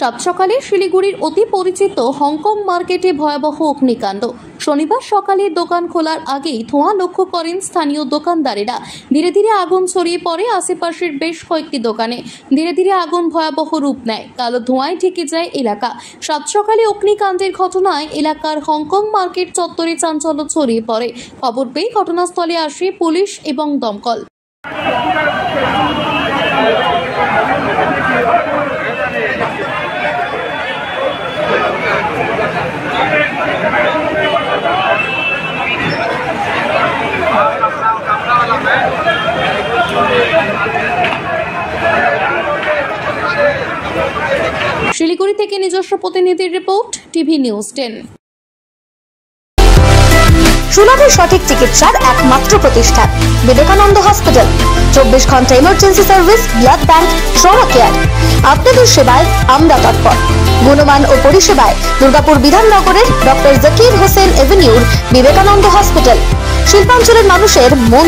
সাত সকালে শিলিগুড়ির অতি পরিচিত হংকং মার্কেটে ভয়াবহ অগ্নিকাণ্ড। শনিবার সকালে দোকান খোলার আগেই ধোঁয়া লক্ষ্য করেন স্থানীয় দোকানদারেরা। ধীরে ধীরে আগুন ছড়িয়ে পড়ে আশেপাশের বেশ কয়েকটি দোকানে। ধীরে ধীরে আগুন ভয়াবহ রূপ নেয়, কালো ধোঁয়ায় ঢেকে যায় এলাকা। সাত সকালে অগ্নিকাণ্ডের ঘটনায় এলাকার হংকং মার্কেট চত্বরে চাঞ্চল্য ছড়িয়ে পড়ে। খবর পেয়ে ঘটনাস্থলে আসে পুলিশ এবং দমকল। শিলিগুড়ি থেকে নিজস্ব প্রতিনিধির রিপোর্ট, টিভি নিউজ 10। সুলভ সঠিক চিকিৎসার একমাত্র প্রতিষ্ঠান বিবেকানন্দ হসপিটাল। 24 ঘন্টা emergency service, blood bank, trauma care. আপনাদের সেবায় আমরা তৎপর। গুণমান ও পরিষেবায় দুর্গাপুর বিধাননগরের ডক্টর জাকির হোসেন এভিনিউর বিবেকানন্দ হসপিটাল। শিল্পাঞ্চলের মানুষের মন